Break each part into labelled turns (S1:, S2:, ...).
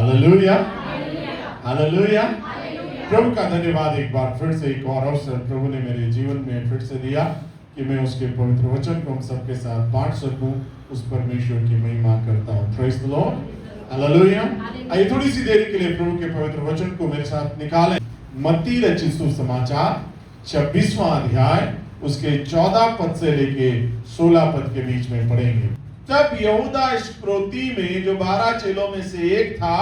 S1: Hallelujah, hallelujah. प्रभु का धन्यवाद एक बार फिर से, एक और अवसर प्रभु ने मेरे जीवन में फिर से दिया कि मैं उसके पवित्र वचन को हम सबके साथ बांट सकूं। उस परमेश्वर की महिमा करता हूं। Praise the Lord, hallelujah. आइए थोड़ी सी देर के लिए प्रभु के पवित्र वचन को मेरे साथ निकालें। मत्ती रचित सुसमाचार 26वां अध्याय उसके 14 पद से लेके 16 पद के बीच में पढ़ेंगे। तब यहूदा इस्करियोती में, जो 12 चेलों में से एक था,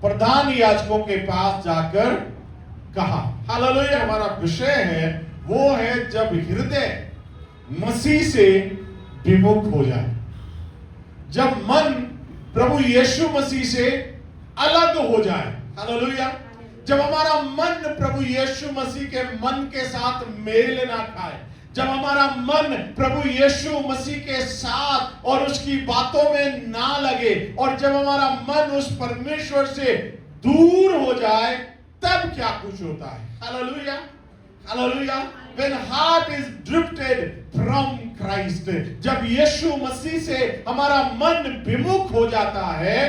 S1: प्रधान याजकों के पास जाकर कहा। हालेलुया। हमारा विषय है वो है जब हृदय मसीह से विमुख हो जाए, जब मन प्रभु यीशु मसीह से अलग हो जाए। हालेलुया। जब हमारा मन प्रभु यीशु मसीह के मन के साथ मेल ना खाए, जब हमारा मन प्रभु यीशु मसीह के साथ और उसकी बातों में ना लगे, और जब हमारा मन उस परमेश्वर से दूर हो जाए, तब क्या कुछ होता है। Hallelujah, hallelujah. When heart is drifted from Christ, जब यीशु मसीह से हमारा मन विमुख हो जाता है।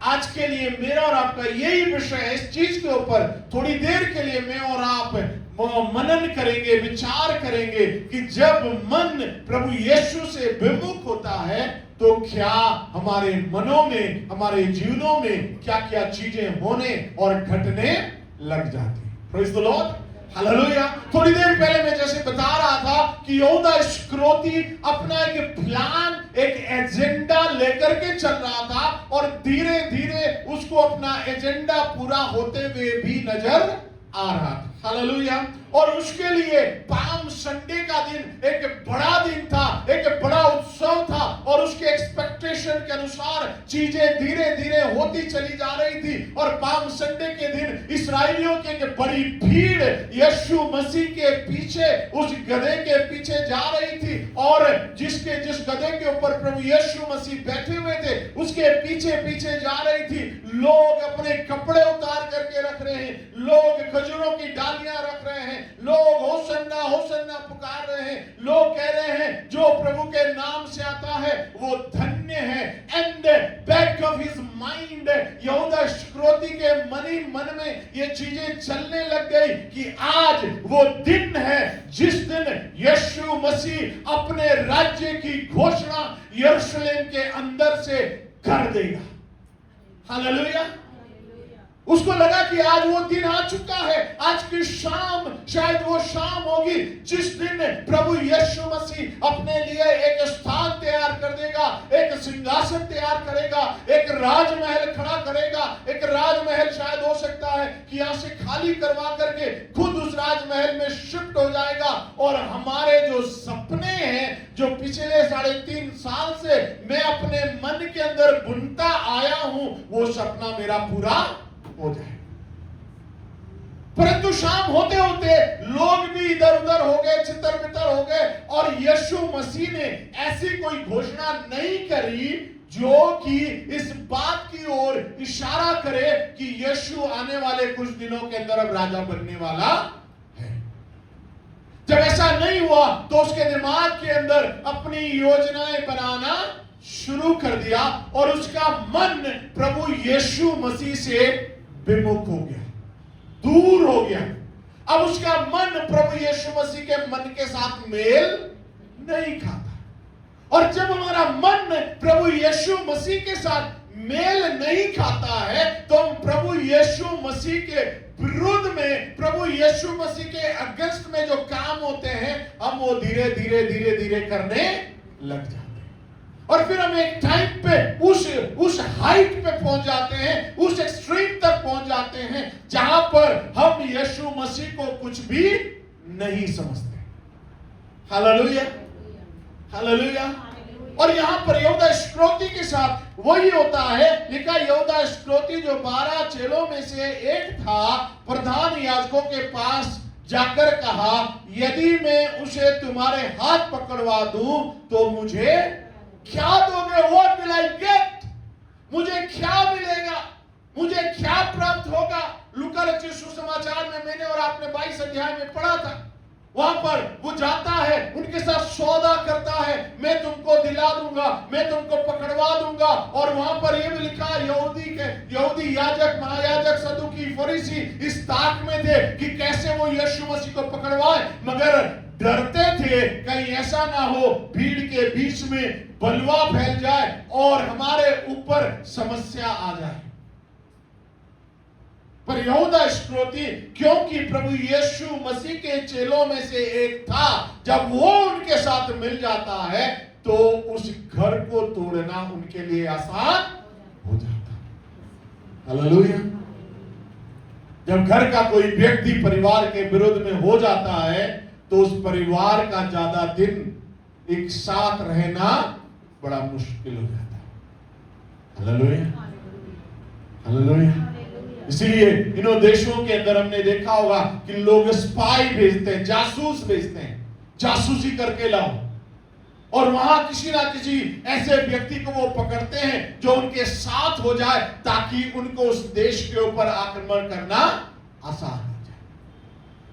S1: आज के लिए मेरा और आपका यही विषय है। इस चीज के ऊपर थोड़ी देर के लिए मैं और आप मनन करेंगे, विचार करेंगे कि जब मन प्रभु यीशु से विमुख होता है तो क्या हमारे मनों में, हमारे जीवनों में क्या क्या चीजें होने और घटने लग जाती। Praise the Lord, hallelujah. थोड़ी देर पहले मैं जैसे बता रहा था कि यहूदा इस्करियोती अपना एक प्लान, एक एजेंडा लेकर के चल रहा था, और धीरे धीरे उसको अपना एजेंडा पूरा होते हुए भी नजर आ रहा था। हालेलुया। और उसके लिए पाम संडे का दिन एक बड़ा दिन था, एक बड़ा उत्सव था, और उसके एक्सपेक्टेशन के अनुसार चीजें धीरे धीरे होती चली जा रही थी। और पाम संडे के दिन इस्राएलियों की एक बड़ी भीड़ यीशु मसीह के पीछे, उस गधे के पीछे जा रही थी, और जिस गधे के ऊपर प्रभु यीशु मसीह बैठे हुए थे उसके पीछे पीछे जा रही थी। लोग अपने कपड़े उतार करके रख रहे हैं, लोग खजूरों की डालियां रख रहे हैं, लोग होसन्ना होसन्ना पुकार रहे हैं, लोग कह रहे हैं जो प्रभु के नाम से आता है वो धन्य है। And back of his mind, यहूदा इस्करियोती के मन में ये चीजें चलने लग गई कि आज वो दिन है जिस दिन यीशु मसीह अपने राज्य की घोषणा यरूशलेम के अंदर से कर देगा। हालेलुया। उसको लगा कि आज वो दिन आ चुका है, आज की शाम शायद वो शाम होगी जिस दिन प्रभु यीशु मसीह अपने लिए एक स्थान तैयार कर देगा, एक सिंहासन तैयार करेगा, एक राजमहल खड़ा करेगा। एक राजमहल शायद हो सकता है कि यहां से खाली करवा करके खुद उस राजमहल में शिफ्ट हो जाएगा, और हमारे जो सपने हैं, जो पिछले 3.5 साल से मैं अपने मन के अंदर बुनता आया हूं, वो सपना मेरा पूरा हो जाए। परंतु शाम होते होते लोग भी इधर उधर हो गए, छितर बितर हो गए, और यीशु मसीह ने ऐसी कोई घोषणा नहीं करी जो कि इस बात की ओर इशारा करे कि यीशु आने वाले कुछ दिनों के अंदर अब राजा बनने वाला है। जब ऐसा नहीं हुआ तो उसके दिमाग के अंदर अपनी योजनाएं बनाना शुरू कर दिया, और उसका मन प्रभु यीशु मसीह से विमुख हो गया, दूर हो गया। अब उसका मन प्रभु यीशु मसीह के मन के साथ मेल नहीं खाता, और जब हमारा मन प्रभु यीशु मसीह के साथ मेल नहीं खाता है तो हम प्रभु यीशु मसीह के विरुद्ध में, प्रभु यीशु मसीह के अगेंस्ट में जो काम होते हैं, हम वो धीरे धीरे धीरे धीरे करने लग जाते हैं। और फिर हम एक टाइम पे उस हाइट पे पहुंच जाते हैं, उस एक्सट्रीम तक पहुंच जाते हैं जहां पर हम यीशु मसीह को कुछ भी नहीं समझते। Hallelujah, hallelujah. और यहां पर यहूदा इस्करियोती के साथ वही होता है। लिखा, यहूदा इस्करियोती जो 12 चेलों में से एक था, प्रधान याजकों के पास जाकर कहा, यदि मैं उसे तुम्हारे हाथ पकड़वा दूं तो मुझे क्या दोगे? What will I get? मुझे क्या मिलेगा? मुझे क्या प्राप्त होगा? लूका रचित सुसमाचार में मैंने और आपने 22 अध्याय में पढ़ा था वहां पर वो जाता है, उनके साथ सौदा करता है, मैं तुमको दिला दूंगा, मैं तुमको पकड़वा दूंगा। और वहां पर ये भी लिखा, यहूदी याजक, महायाजक, सदूकी, फरीसी इस ताक में थे कि कैसे वो यीशु मसीह को पकड़वाए, मगर डरते थे कहीं ऐसा ना हो भीड़ के बीच में बलवा फैल जाए और हमारे ऊपर समस्या आ जाए। पर यहूदा इस्करियोती, क्योंकि प्रभु यीशु मसीह के चेलों में से एक था, जब वो उनके साथ मिल जाता है तो उस घर को तोड़ना उनके लिए आसान हो जाता। हालेलुया। जब घर का कोई व्यक्ति परिवार के विरुद्ध में हो जाता है तो उस परिवार का ज्यादा दिन एक साथ रहना बड़ा मुश्किल हो जाता है। Hallelujah, hallelujah. इसीलिए इन देशों के अंदर हमने देखा होगा कि लोग स्पाई भेजते हैं, जासूस भेजते हैं, जासूसी करके लाओ, और वहां किसी ना किसी ऐसे व्यक्ति को वो पकड़ते हैं जो उनके साथ हो जाए ताकि उनको उस देश के ऊपर आक्रमण करना आसान हो जाए।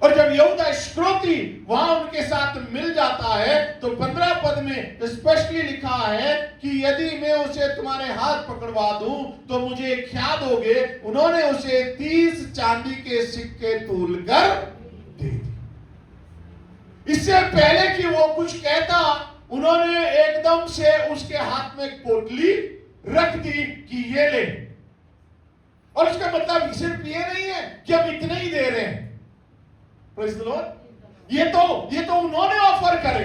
S1: और जब यहूदा इस्करियोती वहां उनके साथ मिल जाता है तो 15 पद में स्पष्टली लिखा है कि यदि मैं उसे तुम्हारे हाथ पकड़वा दूं तो मुझे क्या दोगे? उन्होंने उसे 30 चांदी के सिक्के तोलकर दे दिए। इससे पहले कि वो कुछ कहता, उन्होंने एकदम से उसके हाथ में पोटली रख दी कि ये ले। और इसका मतलब सिर्फ ये नहीं है कि हम इतने ही दे रहे हैं, प्रेज़ द लॉर्ड। ये तो उन्होंने ऑफर करे,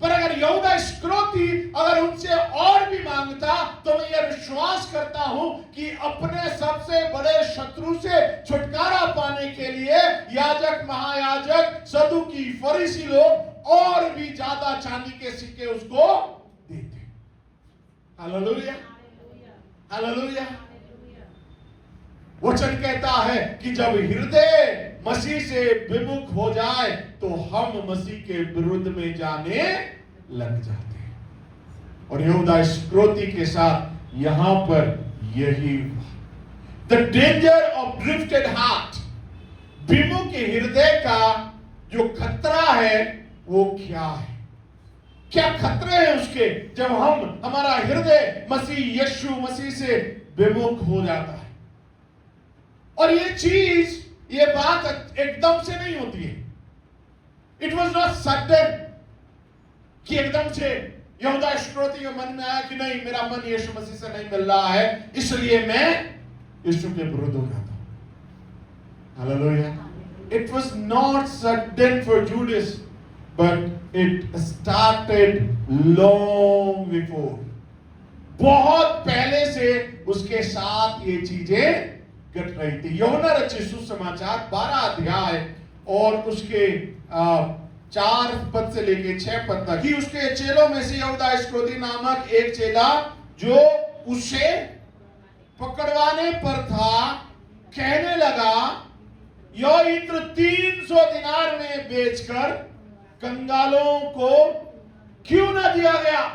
S1: पर अगर यहूदा इस्करियोती अगर उनसे और भी मांगता तो मैं ये विश्वास करता हूं कि अपने सबसे बड़े शत्रु से छुटकारा पाने के लिए याजक, महायाजक, सदूकी, फरीसी लोग और भी ज्यादा चांदी के सिक्के उसको देते। Hallelujah, hallelujah. वचन कहता है कि जब हृदय मसीह से विमुख हो जाए तो हम मसीह के विरुद्ध में जाने लग जाते हैं। और यहूदा इस्करियोती के साथ यहां पर यही the danger of drifted heart, विमुख हृदय का जो खतरा है वो क्या है? क्या खतरे हैं उसके जब हमारा हृदय मसीह यीशु मसीह से विमुख हो जाता है? और ये बात एकदम से नहीं होती है। इट वॉज नॉट सडन कि एकदम से यहूदा इस्करियोती के मन में आया कि नहीं, मेरा मन यीशु मसीह से नहीं मिल रहा है, इसलिए मैं यीशु के विरुद्ध हो जाता हूं। Hallelujah. It was not sudden for Judas, but it started long before. बहुत पहले से उसके साथ ये चीजें घट रही थी। यूहन्ना रचित सुसमाचार 12 अध्याय और उसके 4 पद से लेके 6 पद तक कि उसके चेलों में से यहूदा इस्करियोती नामक एक चेला जो उसे पकड़वाने पर था, कहने लगा, यह इत्र 300 दिनार में बेचकर कंगालों को क्यों न दिया गया?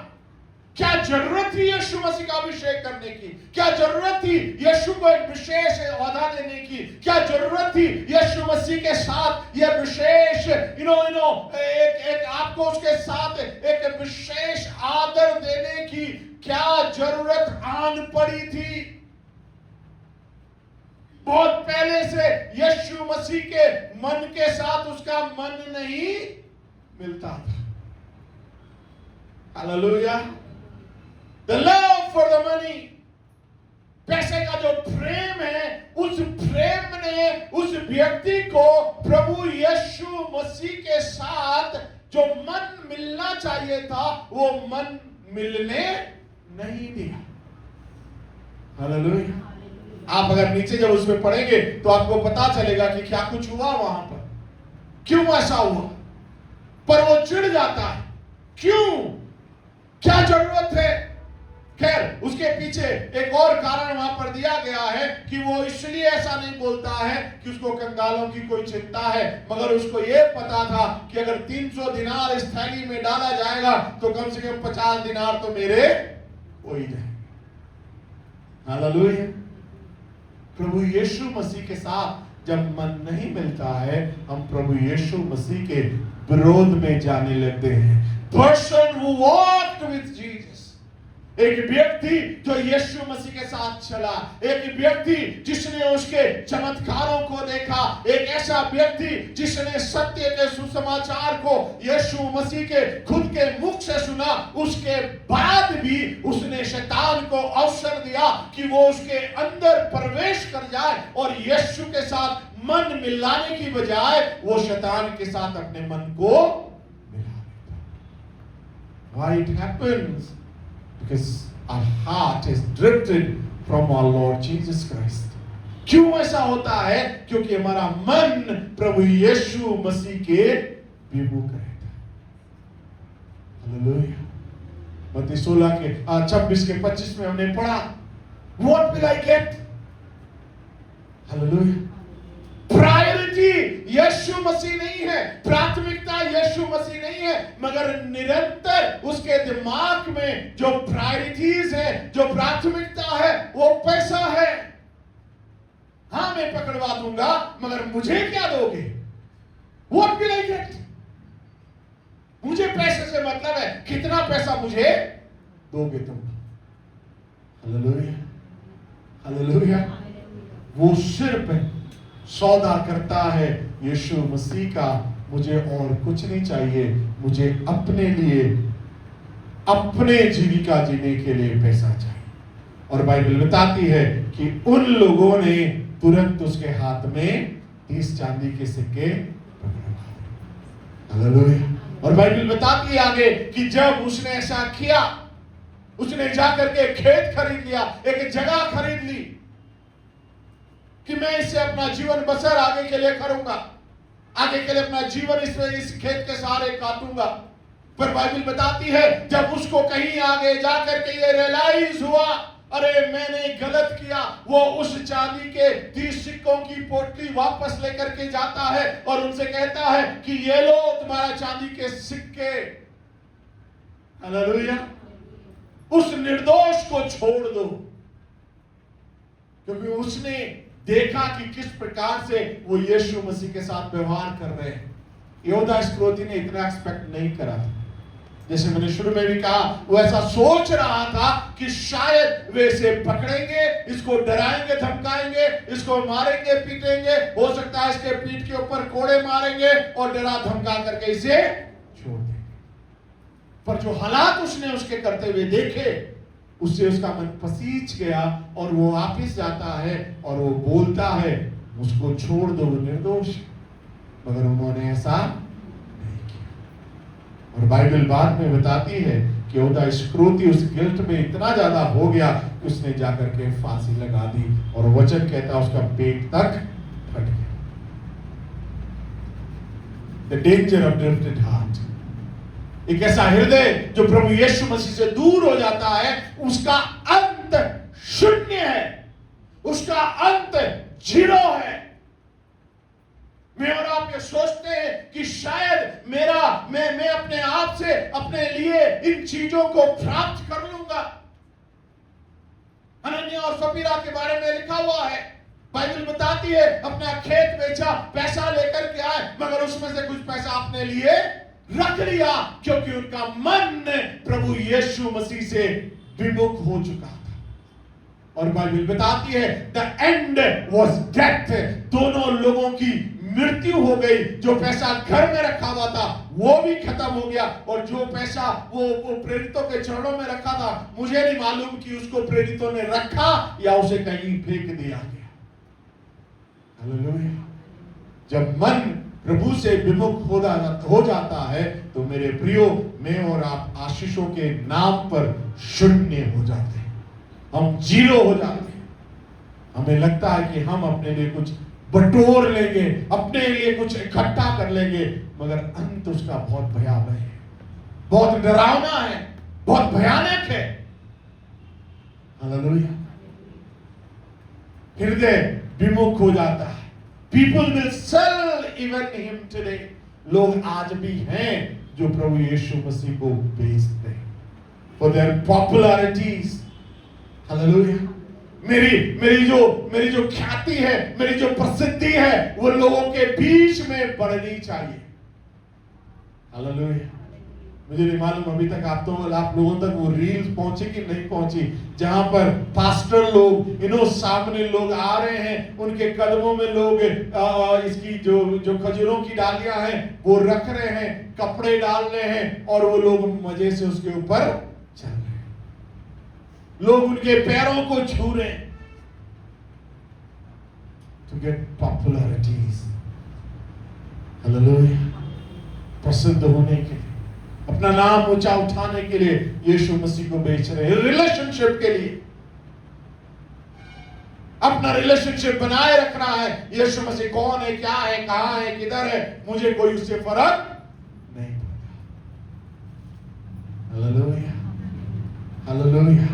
S1: क्या जरूरत थी यीशु मसीह का अभिषेक करने की? क्या जरूरत थी यीशु को एक विशेष ओहदा देने की? क्या जरूरत थी यीशु मसीह के साथ यह विशेष एक आपको उसके साथ एक विशेष आदर देने की क्या जरूरत आन पड़ी थी? बहुत पहले से यीशु मसीह के मन के साथ उसका मन नहीं मिलता था। Hallelujah. The love for the money, पैसे का जो प्रेम है, उस प्रेम ने उस व्यक्ति को प्रभु यीशु मसीह के साथ जो मन मिलना चाहिए था वो मन मिलने नहीं दिया। हालेलुया। आप अगर नीचे जब उसमें पढ़ेंगे तो आपको पता चलेगा कि क्या कुछ हुआ वहां पर, क्यों ऐसा हुआ। पर वो चिढ़ जाता है, क्यों, क्या जरूरत है? खैर, उसके पीछे एक और कारण वहां पर दिया गया है कि वो इसलिए ऐसा नहीं बोलता है कि उसको कंगालों की कोई चिंता है, मगर उसको यह पता था कि अगर 300 दिनार इस थैली में डाला जाएगा तो कम से कम 50 दिनार तो मेरे हो ही जाए। हालेलुया। प्रभु यीशु मसीह के साथ जब मन नहीं मिलता है, हम प्रभु यीशु मसीह के विरोध में जाने लगते हैं। Person who walked with Jesus, एक व्यक्ति जो यीशु मसीह के साथ चला, एक व्यक्ति जिसने उसके चमत्कारों को देखा, एक ऐसा व्यक्ति जिसने सत्य के सुसमाचार को यीशु मसीह के खुद के मुख से सुना, उसके बाद भी उसने शैतान को अवसर दिया कि वो उसके अंदर प्रवेश कर जाए और यीशु के साथ मन मिलाने की बजाय वो शैतान के साथ अपने मन को मिला लेता। Why it happens? Because our heart is drifted from our Lord Jesus Christ. क्यों ऐसा होता है? क्योंकि हमारा मन प्रभु यीशु मसीह के विमुख रहता है। हालेलुया। मत्ती 16 के 26 के 25 में हमने पढ़ा, What will I get? Hallelujah. Priority यीशु मसीह नहीं है, प्राथमिकता यीशु मसीह नहीं है, मगर निरंतर उसके दिमाग में जो प्रायोरिटीज है, जो प्राथमिकता है, वो पैसा है। हाँ, मैं पकड़वा दूंगा, मगर मुझे क्या दोगे? What will I get? मुझे पैसे से मतलब है, कितना पैसा मुझे दोगे तुम? Hallelujah, hallelujah. वो सिर्फ सौदा करता है यीशु मसीह का, मुझे और कुछ नहीं चाहिए, मुझे अपने लिए, अपने जीविका जीने के लिए पैसा चाहिए। और बाइबल बताती है कि उन लोगों ने तुरंत उसके हाथ में 30 चांदी के सिक्के पकड़वा। हालेलुया। और बाइबल बताती है आगे कि जब उसने ऐसा किया, उसने जाकर के खेत खरीद लिया, एक जगह खरीद ली कि मैं इससे अपना जीवन बसर आगे के लिए करूंगा, आगे के लिए अपना जीवन इस खेत के सहारे काटूंगा। पर बाइबल बताती है जब उसको कहीं आगे जाकर के ये रियलाइज हुआ, अरे मैंने गलत किया, वो उस चांदी के 30 सिक्कों की पोटली वापस लेकर के जाता है और उनसे कहता है कि ये लो तुम्हारा चांदी के सिक्के। हालेलुया। उस निर्दोष को छोड़ दो, क्योंकि उसने देखा कि किस प्रकार से वो यीशु मसीह के साथ व्यवहार कर रहे हैं। यहूदा इस्करियोती ने इतना एक्सपेक्ट नहीं करा था। जैसे मैंने शुरू में भी कहा, वो ऐसा सोच रहा था कि शायद वे इसे पकड़ेंगे, इसको डराएंगे, धमकाएंगे, इसको मारेंगे, पीटेंगे, हो सकता है इसके पीठ के ऊपर कोड़े मारेंगे और डरा धमका करके इसे छोड़ देंगे। पर जो हालात उसने उसके करते हुए देखे, उससे उसका मन पसीज गया और वो वापिस जाता है और वो बोलता है, उसको छोड़ दो, वो निर्दोष। मगर उन्होंने ऐसा नहीं किया। और बाइबल बाद में बताती है कि यहूदा इस्करियोती उस गिल्ट में इतना ज्यादा हो गया कि उसने जाकर के फांसी लगा दी, और वचन कहता उसका पेट तक फट गया। The danger of drifted heart। एक ऐसा हृदय जो प्रभु यीशु मसीह से दूर हो जाता है, उसका अंत शून्य है, उसका अंत जीरो है। मैं और आप ये सोचते हैं कि शायद मैं अपने आप से अपने लिए इन चीजों को प्राप्त कर लूंगा। हनन्याह और सफीरा के बारे में लिखा हुआ है, बाइबल बताती है अपना खेत बेचा, पैसा लेकर के आए, मगर उसमें से कुछ पैसा अपने लिए रख लिया, क्योंकि उनका मन प्रभु यीशु मसीह से विमुख हो चुका था। और बाइबल बताती है द एंड वाज डेथ। दोनों लोगों की मृत्यु हो गई। जो पैसा घर में रखा हुआ था वो भी खत्म हो गया, और जो पैसा वो प्रेरितों के चरणों में रखा था, मुझे नहीं मालूम कि उसको प्रेरितों ने रखा या उसे कहीं फेंक दिया गया। हालेलुया। जब मन प्रभु से विमुख हो जाता है तो मेरे प्रियो, मैं और आप आशीषों के नाम पर शून्य हो जाते हैं, हम जीरो हो जाते हैं। हमें लगता है कि हम अपने लिए कुछ बटोर लेंगे, अपने लिए कुछ इकट्ठा कर लेंगे, मगर अंत उसका बहुत भयावह है, बहुत डरावना है, बहुत भयानक है। हालेलुया। हृदय विमुख हो जाता है। People will sell even him today। लोग आज भी हैं जो प्रभु यीशु मसीह को बेचते हैं for their popularities। हालेलुया। मेरी जो ख्याति है, मेरी जो प्रसिद्धि है, वो लोगों के बीच में बढ़नी चाहिए। हालेलुया। मुझे नहीं मालूम अभी तक आप लोगों तक वो रील्स पहुंची कि नहीं पहुंची, जहां पर पास्टर लोग सामने लोग आ रहे हैं, उनके कदमों में लोग इसकी जो खजूरों की डालियां हैं वो रख रहे हैं, कपड़े डाल रहे हैं और वो लोग मजे से उसके ऊपर चल रहे हैं। लोग उनके पैरों को छू रहे हैं to get popularities। हालेलुया। प्रसिद्ध होने के लिए, अपना नाम ऊंचा उठाने के लिए यीशु मसीह को बेच रहे हैं। रिलेशनशिप के लिए, अपना रिलेशनशिप बनाए रखना है। यीशु मसीह कौन है, क्या है, कहां है, किधर है, मुझे कोई उससे फर्क नहीं पड़ता। Hallelujah, hallelujah.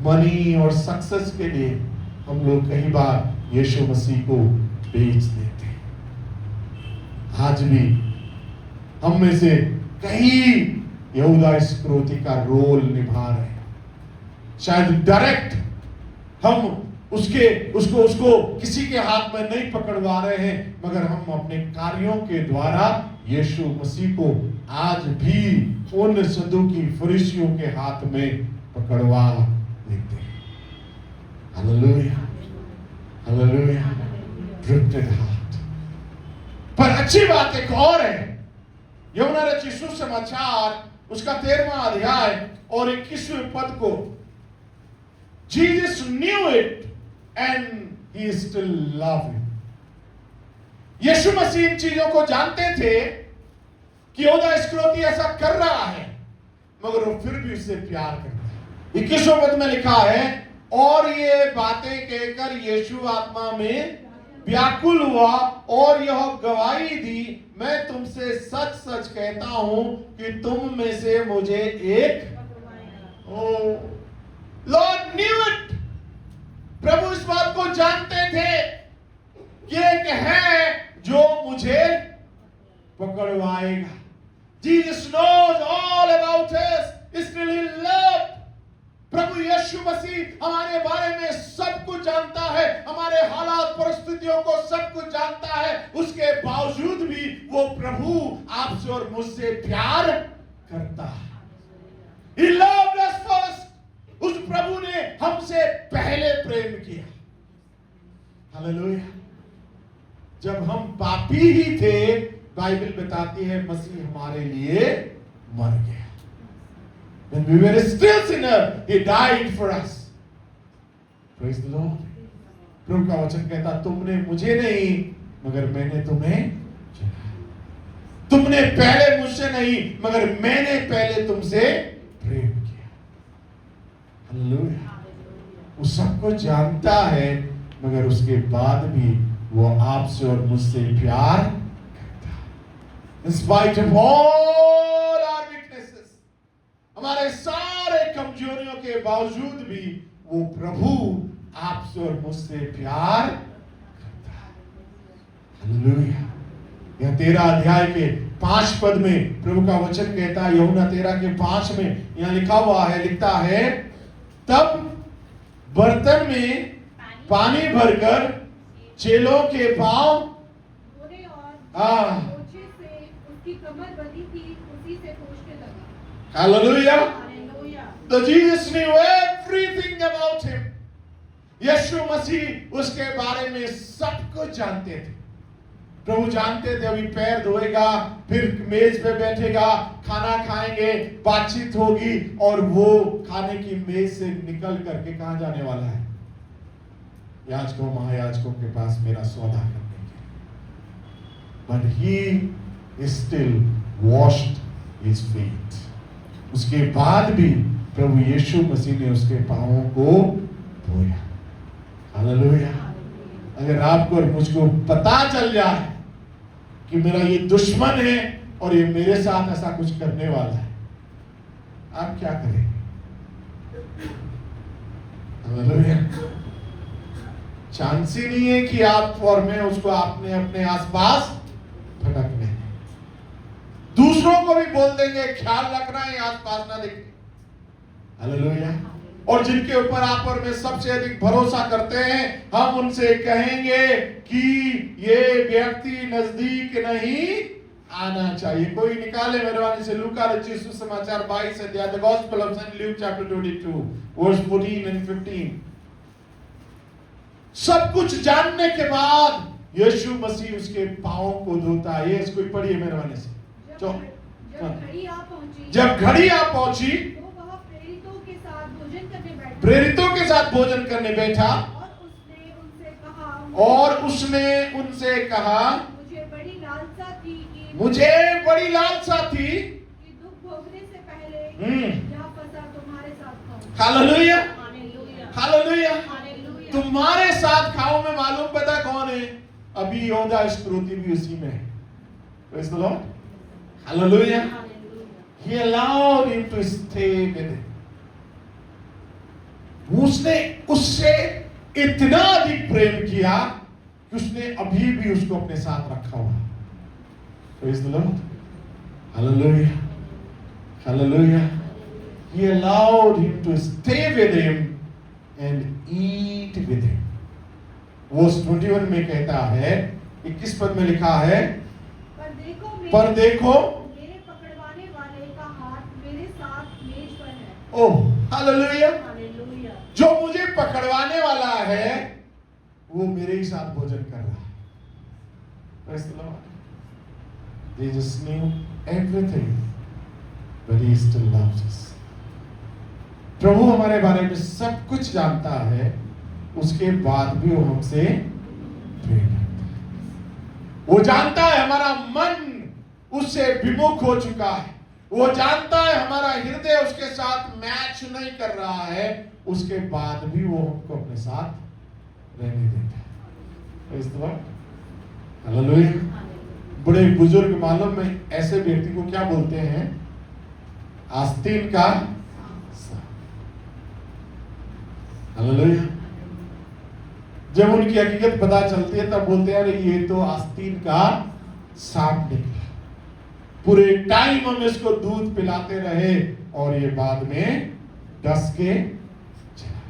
S1: मनी और सक्सेस के लिए हम लोग कई बार यीशु मसीह को बेच देते हैं। आज भी हम में से कई यहूदा इस्करियोती का रोल निभा रहे हैं। शायद डायरेक्ट हम उसको किसी के हाथ में नहीं पकड़वा रहे हैं, मगर हम अपने कार्यों के द्वारा यीशु मसीह को आज भी उन सदूकी फरीसियों के हाथ में पकड़वा देते हैं। Hallelujah, hallelujah. Drifted heart. पर अच्छी बात एक और है, यूहन्ना रचित सुसमाचार उसका 13वां अध्याय और 21वें पद को, Jesus knew it and he still loved him। यीशु मसीह इन चीजों को जानते थे कि यहूदा इस्करियोती ऐसा कर रहा है, मगर वो फिर भी उससे प्यार करता है। 21वें पद में लिखा है, और ये बातें कहकर यीशु आत्मा में व्याकुल हुआ और यह गवाही दी, मैं तुमसे सच सच कहता हूं कि तुम में से मुझे एक लॉर्ड न्यू इट। प्रभु इस बात को जानते थे कि एक है जो मुझे पकड़वाएगा। Jesus knows all about us, still he loved। प्रभु यीशु मसीह हमारे बारे में सब कुछ जानता है, हमारे हालात परिस्थितियों को सब कुछ जानता है, उसके बावजूद भी वो प्रभु आपसे और मुझसे प्यार करता है। He loved us first। उस प्रभु ने हमसे पहले प्रेम किया। हालेलुया। जब हम पापी ही थे, बाइबल बताती है मसीह हमारे लिए मर गया। When we were still sinner, he died for us। Praise the Lord। प्रभु का वचन कहता, तुमने मुझे नहीं मगर मैंने तुम्हें चुना। तुमने पहले मुझसे नहीं मगर मैंने पहले तुमसे प्रेम किया। हालेलुया। वो सब कुछ जानता है, मगर उसके बाद भी वो आपसे और मुझसे प्यार करता है। In spite of all our weaknesses, हमारे सारे कमजोरियों के बावजूद भी वो प्रभु आपसे और मुझसे प्यार करता है। हालेलुया। यह 13 अध्याय के 5 पद में प्रभु का वचन कहता है, यूहन्ना 13 के 5 में यहां लिखता है, तब बर्तन में पानी भरकर चेलों के पांव
S2: उसकी कमर बंधी थी, उसी से पोंछने लगा।
S1: Hallelujah. The Jesus knew everything about him। यीशु मसीह उसके बारे में सब कुछ जानते थे। प्रभु जानते थे अभी पैर धोएगा, फिर मेज पे बैठेगा, खाना खाएंगे, बातचीत होगी और वो खाने की मेज से निकल करके कहां जाने वाला है? याजकों महायाजकों के पास मेरा सौदा करने के लिए। But he still washed his feet। उसके बाद भी प्रभु यीशु मसीह ने उसके पांवों को धोया। हालेलुया। अगर आपको और मुझको पता चल जाए कि मेरा ये दुश्मन है और ये मेरे साथ ऐसा कुछ करने वाला है, आप क्या करेंगे? हालेलुया। चांस ही नहीं है कि आप और मैं उसको अपने आसपास भटकने दें। दूसरों को भी बोल देंगे ख्याल रखना है आसपास ना दिखे। हालेलुया। और जिनके ऊपर आप और मैं सबसे अधिक भरोसा करते हैं, हम उनसे कहेंगे कि ये व्यक्ति नजदीक नहीं आना चाहिए। कोई निकाले मेहरबानी से लूका रचित सुसमाचार 22 अध्याय, the gospel of saint Luke chapter 22 verse 14 and 15। सब कुछ जानने के बाद यीशु मसीह उसके पांवों को धोता है। ये इसको पढ़िए मेहरबानी से। जब घड़ी आ पहुंची
S2: तो वह
S1: प्रेरितों के साथ भोजन करने बैठा और उसने उनसे कहा
S2: मुझे बड़ी
S1: लालसा थी
S2: कि दुख भोगने से पहले यह फसह तुम्हारे साथ खाऊं।
S1: Hallelujah,
S2: hallelujah,
S1: hallelujah.
S2: हालेलुया।
S1: तुम्हारे साथ खाओ में मालूम पता कौन है? अभी यहूदा इस्करियोती भी उसी में है। Praise the Lord. Hallelujah. He allowed him to stay with him. उसने उससे इतना अधिक प्रेम किया कि उसने अभी भी उसको अपने साथ रखा हुआ। Praise the Lord. Hallelujah. Hallelujah. He allowed him to stay with him and eat with him. Verse 21 में कहता है, 21 पद में लिखा है, पर देखो
S2: मेरे पकड़वाने वाले का हाथ मेरे साथ मेज पर है।
S1: Oh hallelujah.
S2: हालेलुया।
S1: जो मुझे पकड़वाने वाला है वो मेरे ही साथ भोजन कर रहा है। Praise the Lord. They just knew everything, but he still loves us. प्रभु हमारे बारे में सब कुछ जानता है, उसके बाद भी वो हमसे प्रेम करता है। वो जानता है हमारा मन उससे विमुख हो चुका है। वो जानता है हमारा हृदय उसके साथ मैच नहीं कर रहा है, उसके बाद भी वो हमको अपने साथ रहने देता है। इस तरह हालेलुया। बड़े बुजुर्ग मालूम में ऐसे व्यक्ति को क्या बोलते हैं? आस्तीन का हालेलुया। जब उनकी हकीकत पता चलती है तब बोलते हैं अरे ये तो आस्तीन का सांप निकला। पूरे टाइम हम इसको दूध पिलाते रहे और ये बाद में डस के चला।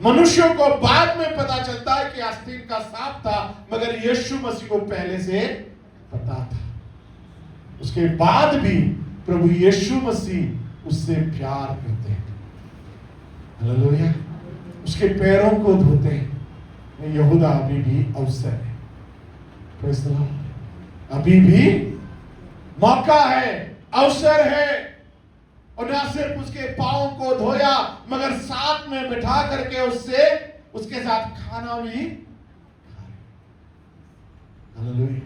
S1: मनुष्यों को बाद में पता चलता है कि आस्तीन का सांप था, मगर यीशु मसीह को पहले से पता था। उसके बाद भी प्रभु यीशु मसीह उससे प्यार करते हैं। हालेलुया। उसके पैरों को धोते हैं। यहूदा अभी भी अवसर है। Praise the Lord. अभी भी मौका है, अवसर है। और न सिर्फ उसके पांव को धोया मगर साथ में बिठा करके उसके साथ खाना भी खाया। हालेलुया।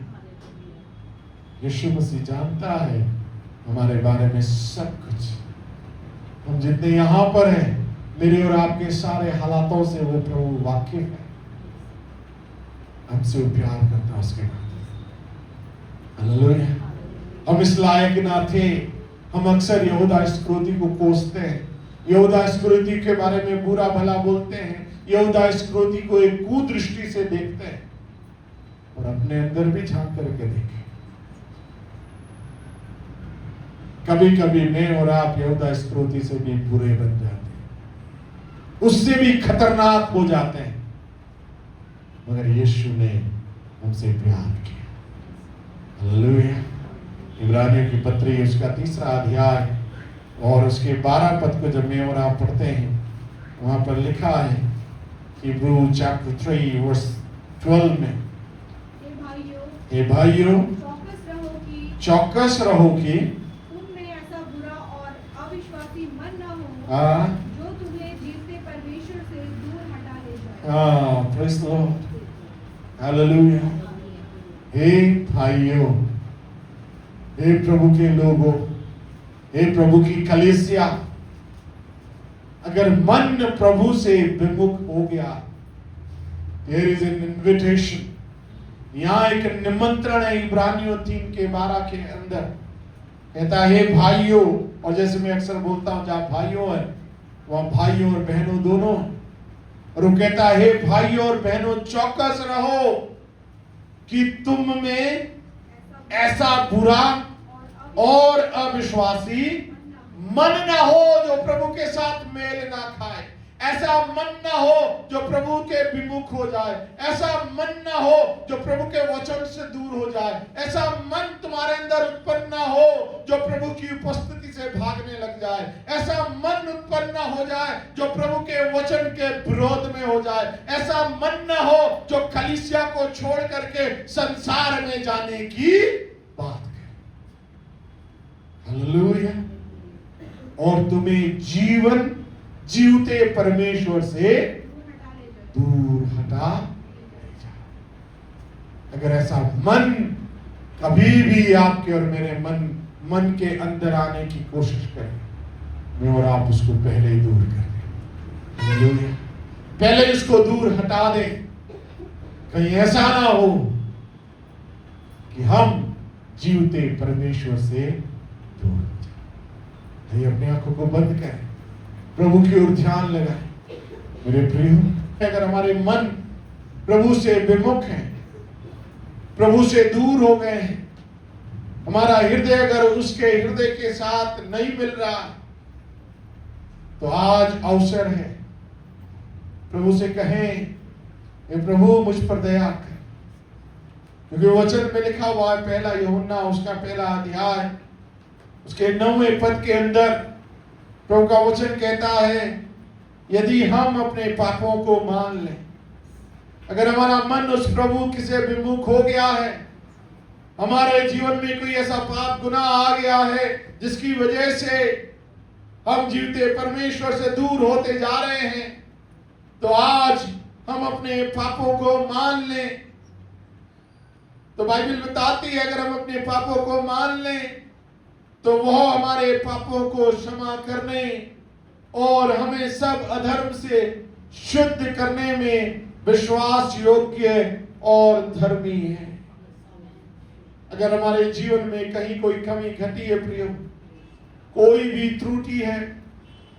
S1: यीशु मसीह जानता है हमारे बारे में सब कुछ। हम जितने यहां पर हैं, मेरे और आपके सारे हालातों से वो प्रभु वाकिफ है। हमसे वो प्यार करता है उसके बाद। हालेलुया। हम इस लायक ना थे। हम अक्सर यहूदा इस्करियोती को कोसते हैं, यहूदा इस्करियोती के बारे में बुरा भला बोलते हैं, यहूदा इस्करियोती को एक कुदृष्टि से देखते हैं। और अपने अंदर भी झांक करके देखें। कभी कभी मैं और आप यहूदा इस्करियोती से भी बुरे बन जाते हैं, उससे भी खतरनाक हो जाते हैं, मगर यीशु ने हमसे प्यार किया। हालेलुया। इब्रानियों की पत्री उसका 3 अध्याय और उसके 12 पद को जब मैं और आप पढ़ते हैं, वहां पर लिखा है हिब्रू चैप्टर 3 वर्स 12 में, हे भाइयों चौकस रहो कि
S2: तुम में ऐसा बुरा और अविश्वासी मन न हो जो तुम्हें जीवते परमेश्वर से दूर हटा ले जाए।
S1: Praise the Lord. हालेलुया। हे भाइयों, हे प्रभु के लोगों, हे प्रभु की कलीसिया, अगर मन प्रभु से विमुख हो गया, there is an invitation, यहाँ एक निमंत्रण है। इब्रानियों 3 के 12 के अंदर कहता है हे भाइयों, और जैसे मैं अक्सर बोलता हूं जहां भाइयों है वहां भाइयों और बहनों दोनों, और वो कहता है हे भाइयों और बहनों चौकस रहो कि तुम में ऐसा बुरा और अविश्वासी मन न हो जो जो प्रभु के साथ मेल ना खाए, ऐसा मन ना हो जो प्रभु के विमुख हो जाए, ऐसा मन ना हो जो प्रभु के वचन से दूर हो जाए, ऐसा मन तुम्हारे अंदर उत्पन्न ना हो जो प्रभु की उपस्थिति से भागने लग जाए, ऐसा मन उत्पन्न ना हो जाए जो प्रभु के वचन के विरोध में हो जाए, ऐसा मन ना हो जो कलीसिया को छोड़ करके संसार में जाने की बात करे। हालेलुया। और तुम्हें जीवन जीवते परमेश्वर से दूर हटा ले जाए। अगर ऐसा मन कभी भी आपके और मेरे मन के अंदर आने की कोशिश करे, मैं और आप उसको पहले ही दूर कर दें। हालेलुया। पहले इसको दूर हटा दें। कहीं ऐसा ना हो कि हम जीवते परमेश्वर से दूर हो जाए। अपनी आंखों को बंद करें, प्रभु की ओर ध्यान लगाएं। मेरे प्रियो, अगर हमारे मन प्रभु से विमुख हैं, प्रभु से दूर हो गए हैं, हमारा हृदय अगर उसके हृदय के साथ नहीं मिल रहा, तो आज अवसर है प्रभु से कहें, प्रभु मुझ पर दया कर। क्योंकि वचन में लिखा हुआ है, पहला यूहन्ना उसका पहला अध्याय उसके 9वें पद के अंदर प्रभु का वचन कहता है, यदि हम अपने पापों को मान लें, अगर हमारा मन उस प्रभु से विमुख हो गया है, हमारे जीवन में कोई ऐसा पाप गुनाह आ गया है जिसकी वजह से हम जीवते परमेश्वर से दूर होते जा रहे हैं, तो आज हम अपने पापों को मान लें। तो बाइबल बताती है, अगर हम अपने पापों को मान लें तो वह हमारे पापों को क्षमा करने और हमें सब अधर्म से शुद्ध करने में विश्वास योग्य और धर्मी है। अगर हमारे जीवन में कहीं कोई कमी घटी है प्रियो, कोई भी त्रुटि है,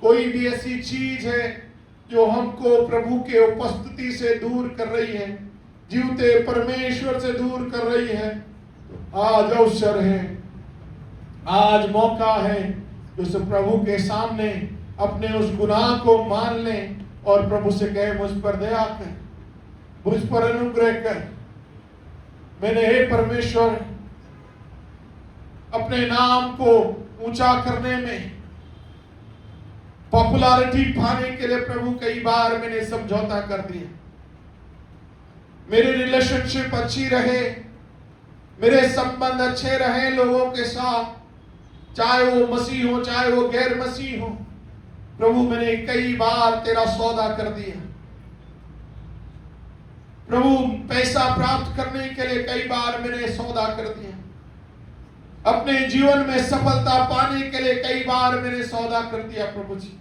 S1: कोई भी ऐसी चीज है जो हमको प्रभु के उपस्थिति से दूर कर रही है, जीवते परमेश्वर से दूर कर रही है, तो आज अवसर है, आज मौका है उस प्रभु के सामने अपने उस गुनाह को मान लें और प्रभु से कहे, मुझ पर दया कर, मुझ पर अनुग्रह कर। मैंने हे परमेश्वर अपने नाम को ऊंचा करने में, पॉपुलैरिटी पाने के लिए प्रभु कई बार मैंने समझौता कर दिया। मेरी रिलेशनशिप अच्छी रहे, मेरे संबंध अच्छे रहे लोगों के साथ, चाहे वो मसीह हो चाहे वो गैर मसीह हो। प्रभु मैंने कई बार तेरा सौदा कर दिया। प्रभु पैसा प्राप्त करने के लिए कई बार मैंने सौदा कर दिया। अपने जीवन में सफलता पाने के लिए कई बार मैंने सौदा कर दिया। प्रभु जी,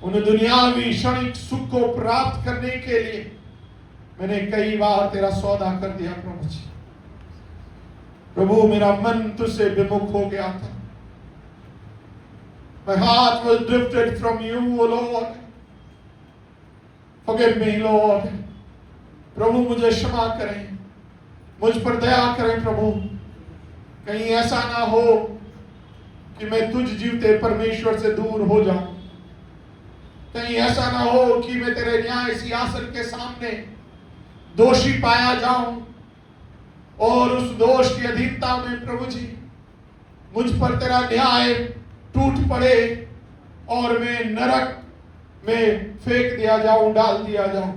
S1: उन दुनियावी क्षणिक सुख को प्राप्त करने के लिए मैंने कई बार तेरा सौदा कर दिया। प्रभु जी, प्रभु मेरा मन तुझसे विमुख हो गया था। My heart was drifted from you, O Lord. Forgive me, Lord. प्रभु मुझे क्षमा करें, मुझ पर दया करें। प्रभु कहीं ऐसा ना हो कि मैं तुझ जीवते परमेश्वर से दूर हो जाऊं, कहीं ऐसा ना हो कि मैं तेरे न्याय सिंहासन के सामने दोषी पाया जाऊं और उस दोष की अधीनता में प्रभु जी मुझ पर तेरा न्याय टूट पड़े और मैं नरक में फेंक दिया जाऊं, डाल दिया जाऊं।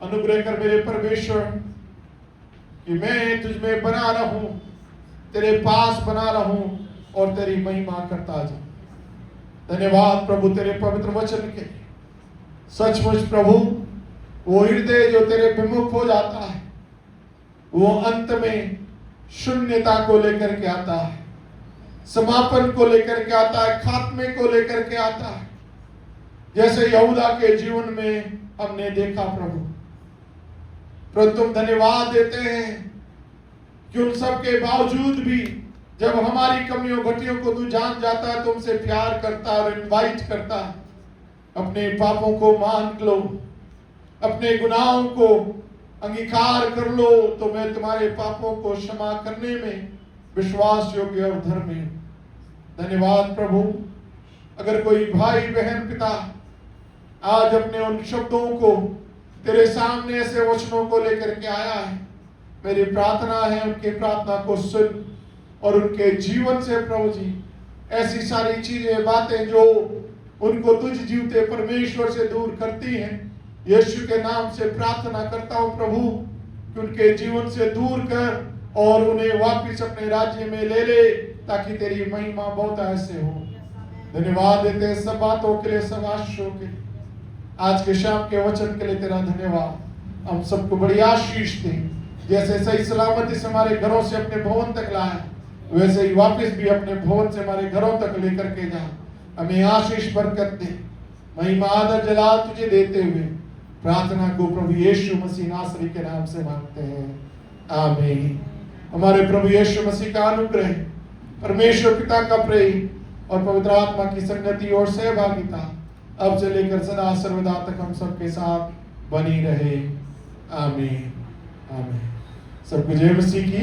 S1: अनुग्रह कर मेरे परमेश्वर कि मैं तुझ में बना रहूं, तेरे पास बना रहूं और तेरी महिमा करता जाऊं। धन्यवाद प्रभु तेरे पवित्र वचन के। सचमुच प्रभु वो हृदय जो तेरे विमुख हो जाता है, वो अंत में शून्यता को लेकर के आता है, समापन को लेकर के आता है, खात्मे को लेकर के आता है, जैसे यहूदा के जीवन में हमने देखा। प्रभु तुम धन्यवाद देते हैं कि उन सब के बावजूद भी जब हमारी कमियों घटियों को तू जान जाता है, तुमसे प्यार करता और इनवाइट करता है, अपने पापों को मान लो, अपने गुनाहों को अंगीकार कर लो, तो मैं तुम्हारे पापों को क्षमा करने में विश्वास योग्य और धर्मी हूं। धन्यवाद प्रभु। अगर कोई भाई बहन पिता आज अपने उन शब्दों को तेरे सामने ऐसे वचनों को लेकर के आया है, मेरी प्रार्थना है उनकी प्रार्थना को सुन और उनके जीवन से प्रभु जी ऐसी सारी चीजें बातें जो उनको तुझ जीवते परमेश्वर से दूर करती हैं, यीशु के नाम से प्रार्थना करता हूं प्रभु कि उनके जीवन से दूर कर और उन्हें वापस अपने राज्य में ले ले, ताकि तेरी महिमा बहुत ऐसे हो। धन्यवाद देते हैं सब बातों के लिए, सब आशीषों के लिए। आज के शाम के वचन के लिए तेरा धन्यवाद। हम सबको बड़ी आशीष दे, जैसे सही सलामती से हमारे घरों से अपने भवन तक लाए, वैसे ही वापस भी अपने भवन से हमारे घरों तक लेकर के जा। हमें आशीष बरकत दे, महिमा आदर जलाल तुझे देते हुए प्रार्थना को प्रभु यीशु मसीह नासरी के नाम से मांगते हैं, आमीन। हमारे प्रभु यीशु मसीह का अनुग्रह, परमेश्वर पिता का प्रेम और पवित्र आत्मा की संगति और सहभागिता अब से लेकर सदा सर्वदा तक हम सबके साथ बनी रहे, आमीन आमीन। सबको जय मसीह की।